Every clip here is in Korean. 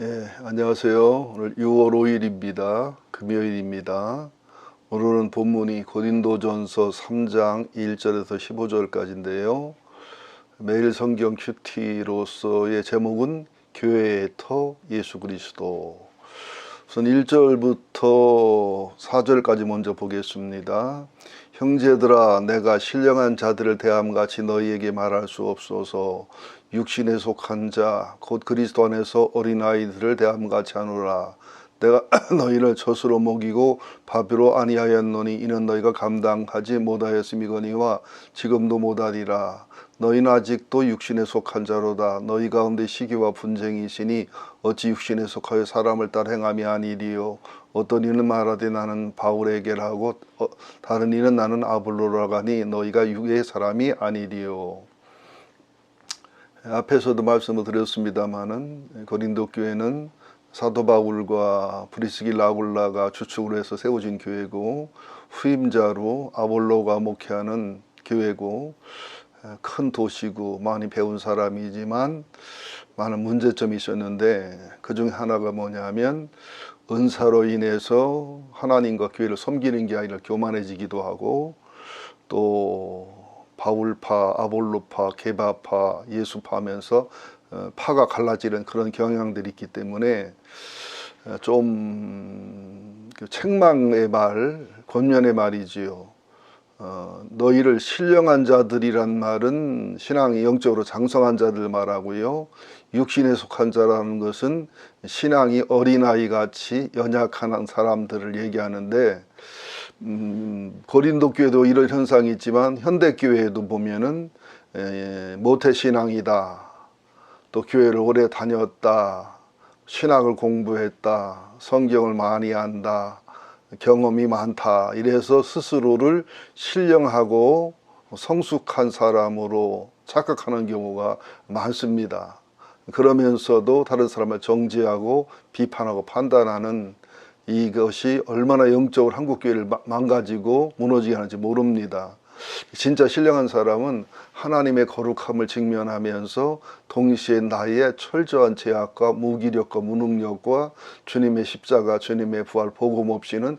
안녕하세요. 오늘 6월 5일입니다. 금요일입니다. 오늘은 본문이 고린도전서 3장 1절에서 15절까지인데요. 매일 성경 큐티로서의 제목은 교회의 터 예수 그리스도. 우선 1절부터 4절까지 먼저 보겠습니다. 형제들아, 내가 신령한 자들을 대함같이 너희에게 말할 수 없어서 육신에 속한 자 곧 그리스도 안에서 어린아이들을 대함같이 하노라. 내가 너희를 젖으로 먹이고 밥으로 아니하였노니 이는 너희가 감당하지 못하였음이거니와 지금도 못하리라. 너희는 아직도 육신에 속한 자로다. 너희 가운데 시기와 분쟁이 있으니 어찌 육신에 속하여 사람을 따라 행함이 아니리요. 어떤 이는 말하되 나는 바울에게라 하고 다른 이는 나는 아볼로라 하니 너희가 육의 사람이 아니리요. 앞에서도 말씀을 드렸습니다마는 고린도 교회는 사도 바울과 브리스길라 아굴라가 주축으로 해서 세워진 교회고, 후임자로 아볼로가 목회하는 교회고, 큰 도시고 많이 배운 사람이지만 많은 문제점이 있었는데, 그 중에 하나가 뭐냐면 은사로 인해서 하나님과 교회를 섬기는 게 아니라 교만해지기도 하고, 또 바울파, 아볼로파, 게바파, 예수파 하면서 파가 갈라지는 그런 경향들이 있기 때문에 좀 책망의 말, 권면의 말이지요. 너희를 신령한 자들이란 말은 신앙이 영적으로 장성한 자들 말하고요. 육신에 속한 자라는 것은 신앙이 어린아이 같이 연약한 사람들을 얘기하는데, 고린도 교회도 이런 현상이 있지만 현대 교회에도 보면은 모태신앙이다, 또 교회를 오래 다녔다, 신학을 공부했다, 성경을 많이 안다, 경험이 많다, 이래서 스스로를 신령하고 성숙한 사람으로 착각하는 경우가 많습니다. 그러면서도 다른 사람을 정죄하고 비판하고 판단하는 이것이 얼마나 영적으로 한국교회를 망가지고 무너지게 하는지 모릅니다. 진짜 신령한 사람은 하나님의 거룩함을 직면하면서 동시에 나의 철저한 죄악과 무기력과 무능력과 주님의 십자가, 주님의 부활, 복음 없이는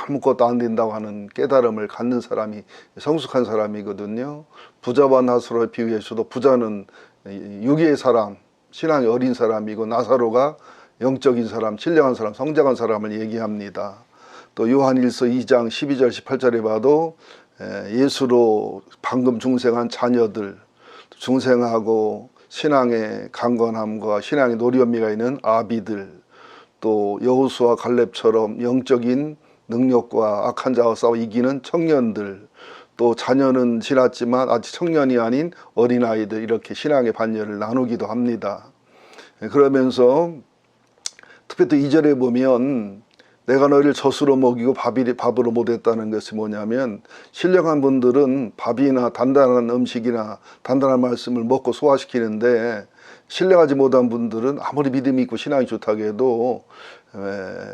아무것도 안 된다고 하는 깨달음을 갖는 사람이 성숙한 사람이거든요. 부자와 나사로의 비유에서도 부자는 육의 사람, 신앙이 어린 사람이고, 나사로가 영적인 사람, 신령한 사람, 성장한 사람을 얘기합니다. 또 요한일서 2장 12절 18절에 봐도 예수로 방금 중생한 자녀들, 중생하고 신앙의 강건함과 신앙의 노련미가 있는 아비들, 또 여호수아 갈렙처럼 영적인 능력과 악한 자와 싸워 이기는 청년들, 또 자녀는 지났지만 아직 청년이 아닌 어린아이들, 이렇게 신앙의 반열을 나누기도 합니다. 그러면서 특히 또 2절에 보면 내가 너희를 젖으로 먹이고 밥으로 못했다는 것이 뭐냐면, 신령한 분들은 밥이나 단단한 음식이나 단단한 말씀을 먹고 소화시키는데, 신령하지 못한 분들은 아무리 믿음이 있고 신앙이 좋다고 해도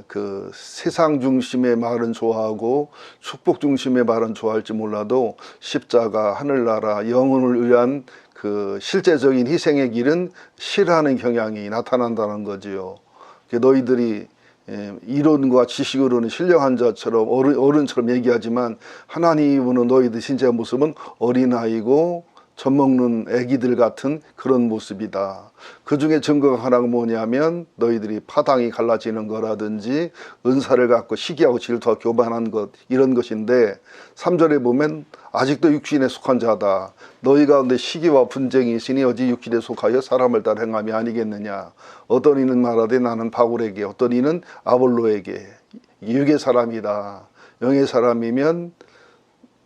그 세상 중심의 말은 좋아하고 축복 중심의 말은 좋아할지 몰라도 십자가, 하늘나라, 영혼을 위한 그 실제적인 희생의 길은 싫어하는 경향이 나타난다는 거지요. 너희들이 이론과 지식으로는 신령한 자처럼 어른처럼 얘기하지만 하나님은 너희들 진짜 모습은 어린아이고 젖먹는 애기들 같은 그런 모습이다. 그 중에 증거가 하나가 뭐냐면 너희들이 파당이 갈라지는 거라든지 은사를 갖고 시기하고 질투하고 교만한 것, 이런 것인데, 3절에 보면 아직도 육신에 속한 자다. 너희 가운데 시기와 분쟁이 있으니 어찌 육신에 속하여 사람을 따라 행함이 아니겠느냐. 어떤 이는 말하되 나는 바울에게, 어떤 이는 아볼로에게. 육의 사람이다. 영의 사람이면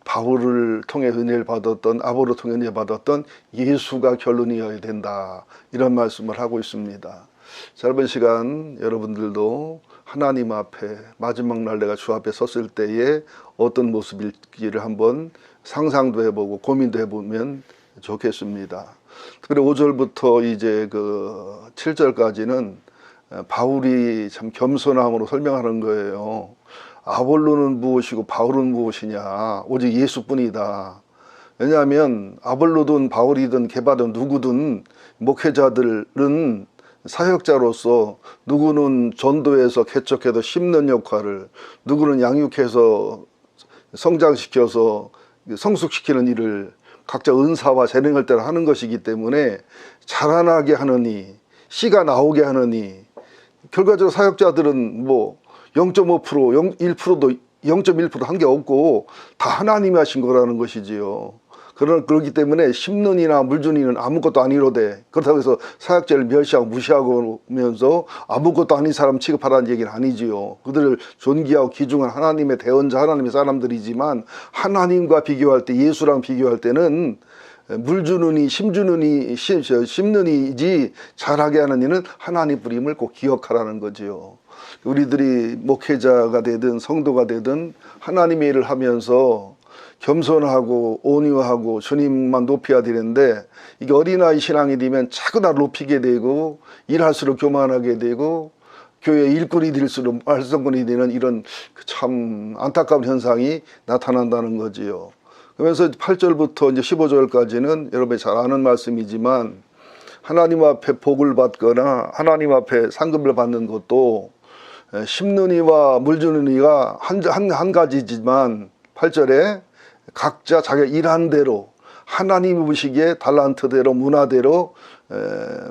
바울을 통해 은혜를 받았던, 아볼로 통해 은혜 받았던 예수가 결론이어야 된다, 이런 말씀을 하고 있습니다. 짧은 시간 여러분들도 하나님 앞에 마지막 날 내가 주 앞에 섰을 때에 어떤 모습일지를 한번 상상도 해보고 고민도 해보면 좋겠습니다. 특별히 5절부터 이제 그 7절까지는 바울이 참 겸손함으로 설명하는 거예요. 아볼로는 무엇이고 바울은 무엇이냐, 오직 예수뿐이다. 왜냐하면 아볼로든 바울이든 게바든 누구든 목회자들은 사역자로서 누구는 전도해서 개척해서 심는 역할을, 누구는 양육해서 성장시켜서 성숙시키는 일을 각자 은사와 재능을 따라 하는 것이기 때문에 자라나게 하느니, 씨가 나오게 하느니, 결과적으로 사역자들은 뭐 0.5%, 1%도 0.1% 한 게 없고 다 하나님이 하신 거라는 것이지요. 그렇기 때문에 심는이나 물주니는 아무것도 아니로되, 그렇다고 해서 사역자를 멸시하고 무시하면서 아무것도 아닌 사람 취급하라는 얘기는 아니지요. 그들을 존귀하고 귀중한 하나님의 대언자, 하나님의 사람들이지만 하나님과 비교할 때, 예수랑 비교할 때는 물주느니 심느니지 잘하게 하는 이는 하나님 뿌림을 꼭 기억하라는 거지요. 우리들이 목회자가 되든 성도가 되든 하나님의 일을 하면서 겸손하고 온유하고 주님만 높여야 되는데, 이게 어린아이 신앙이 되면 자꾸 나를 높이게 되고 일할수록 교만하게 되고 교회 일꾼이 될수록 말썽꾼이 되는 이런 참 안타까운 현상이 나타난다는 거지요. 그러면서 8절부터 이제 15절까지는 여러분이 잘 아는 말씀이지만, 하나님 앞에 복을 받거나 하나님 앞에 상급을 받는 것도 심는 이와 물 주는 이가 한 가지지만, 8절에 각자 자기가 일한 대로 하나님이 보시기에 달란트대로 문화대로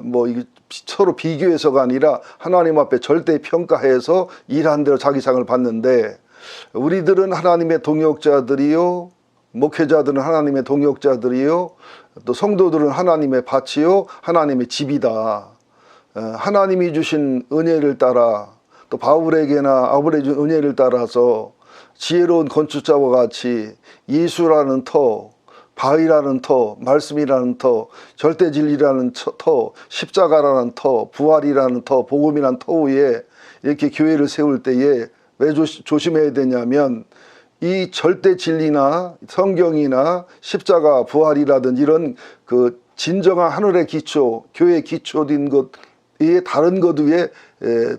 뭐 서로 비교해서가 아니라 하나님 앞에 절대 평가해서 일한 대로 자기 상을 받는데, 우리들은 하나님의 동역자들이요, 목회자들은 하나님의 동역자들이요, 또 성도들은 하나님의 밭이요 하나님의 집이다. 하나님이 주신 은혜를 따라, 또 바울에게나 아브레 준 은혜를 따라서 지혜로운 건축자와 같이 예수라는 터, 바위라는 터, 말씀이라는 터, 절대진리라는 터, 십자가라는 터, 부활이라는 터, 복음이라는 터 위에 이렇게 교회를 세울 때에 왜 조심해야 되냐면, 이 절대진리나 성경이나 십자가, 부활이라든 이런 그 진정한 하늘의 기초, 교회의 기초된 것 위에 다른 것 위에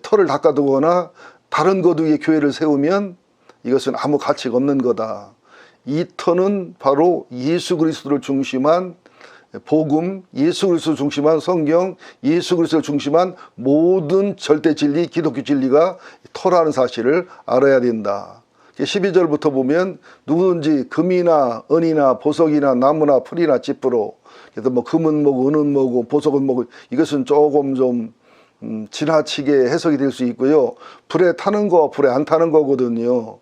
터를 닦아두거나 다른 것 위에 교회를 세우면 이것은 아무 가치가 없는 거다. 이 터는 바로 예수 그리스도를 중심한 복음, 예수 그리스도를 중심한 성경, 예수 그리스도를 중심한 모든 절대 진리, 기독교 진리가 터라는 사실을 알아야 된다. 12절부터 보면 누구든지 금이나 은이나 보석이나 나무나 풀이나 찌뿌로, 그래서 뭐 금은 뭐고 은은 뭐고 보석은 뭐고, 이것은 조금 좀 지나치게 해석이 될 수 있고요. 불에 타는 거, 불에 안 타는 거거든요.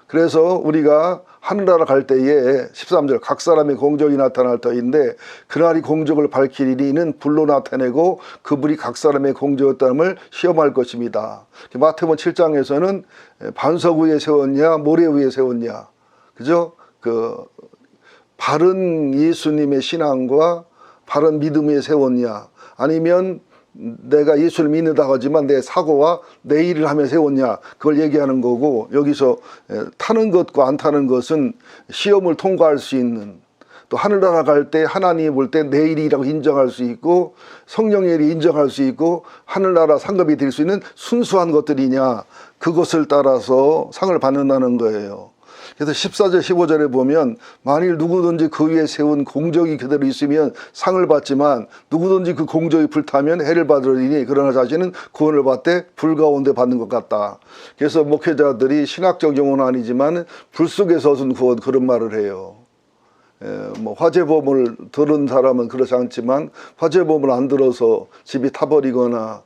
그래서 우리가 하늘나라 갈 때에 13절 각 사람의 공적이 나타날 터인데, 그날이 공적을 밝히리는 불로 나타내고 그 불이 각 사람의 공적이었다는 시험할 것입니다. 마태복음 7장에서는 반석 위에 세웠냐 모래 위에 세웠냐, 그죠? 그 바른 예수님의 신앙과 바른 믿음 위에 세웠냐, 아니면 내가 예수를 믿는다고 하지만 내 사고와 내 일을 하며 세웠냐, 그걸 얘기하는 거고, 여기서 타는 것과 안 타는 것은 시험을 통과할 수 있는, 또 하늘나라 갈 때 하나님이 볼 때 내 일이라고 인정할 수 있고 성령의 일이 인정할 수 있고 하늘나라 상급이 될 수 있는 순수한 것들이냐, 그것을 따라서 상을 받는다는 거예요. 그래서 14절 15절에 보면, 만일 누구든지 그 위에 세운 공적이 그대로 있으면 상을 받지만 누구든지 그 공적이 불타면 해를 받으리니 그러나 자신은 구원을 받되 불 가운데 받는 것 같다. 그래서 목회자들이 신학적 용어는 아니지만 불 속에서 얻은 구원, 그런 말을 해요. 뭐 화재보험을 들은 사람은 그렇지 않지만 화재보험을 안 들어서 집이 타버리거나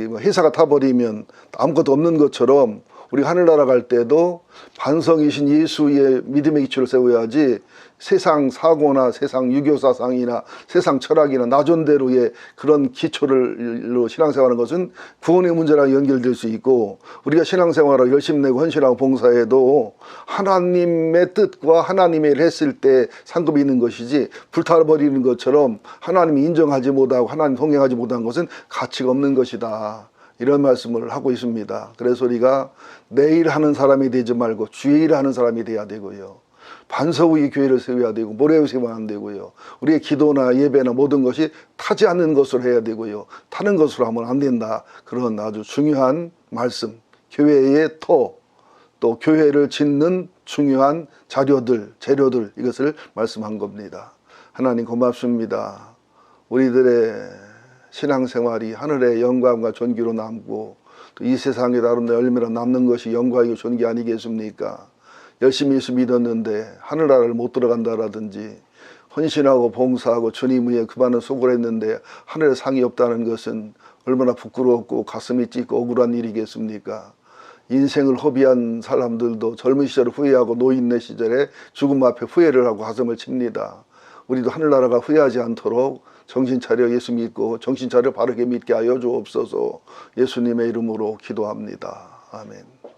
뭐 회사가 타버리면 아무것도 없는 것처럼, 우리 하늘나라 갈 때도 반성이신 예수의 믿음의 기초를 세워야지 세상 사고나 세상 유교사상이나 세상 철학이나 나존대로의 그런 기초로 신앙생활하는 것은 구원의 문제랑 연결될 수 있고, 우리가 신앙생활을 열심히 내고 헌신하고 봉사해도 하나님의 뜻과 하나님의 일을 했을 때 상급이 있는 것이지, 불타버리는 것처럼 하나님이 인정하지 못하고 하나님 동행하지 못한 것은 가치가 없는 것이다. 이런 말씀을 하고 있습니다. 그래서 우리가 내 일 하는 사람이 되지 말고 주의 일을 하는 사람이 돼야 되고요. 반석 위에 교회를 세워야 되고 모래 위에 세우면 안 되고요. 우리의 기도나 예배나 모든 것이 타지 않는 것으로 해야 되고요. 타는 것으로 하면 안 된다. 그런 아주 중요한 말씀, 교회의 터, 또 교회를 짓는 중요한 자료들, 재료들, 이것을 말씀한 겁니다. 하나님 고맙습니다. 우리들의 신앙생활이 하늘의 영광과 존귀로 남고 또 이 세상에 다른 데 얼마나 남는 것이 영광이고 존귀 아니겠습니까? 열심히 예수 믿었는데 하늘나라를 못 들어간다라든지 헌신하고 봉사하고 주님 위에 그 많은 수고를 했는데 하늘에 상이 없다는 것은 얼마나 부끄럽고 가슴이 찢고 억울한 일이겠습니까? 인생을 허비한 사람들도 젊은 시절에 후회하고 노인네 시절에 죽음 앞에 후회를 하고 가슴을 칩니다. 우리도 하늘나라가 후회하지 않도록 정신 차려 예수 믿고 정신 차려 바르게 믿게 하여 주옵소서. 예수님의 이름으로 기도합니다. 아멘.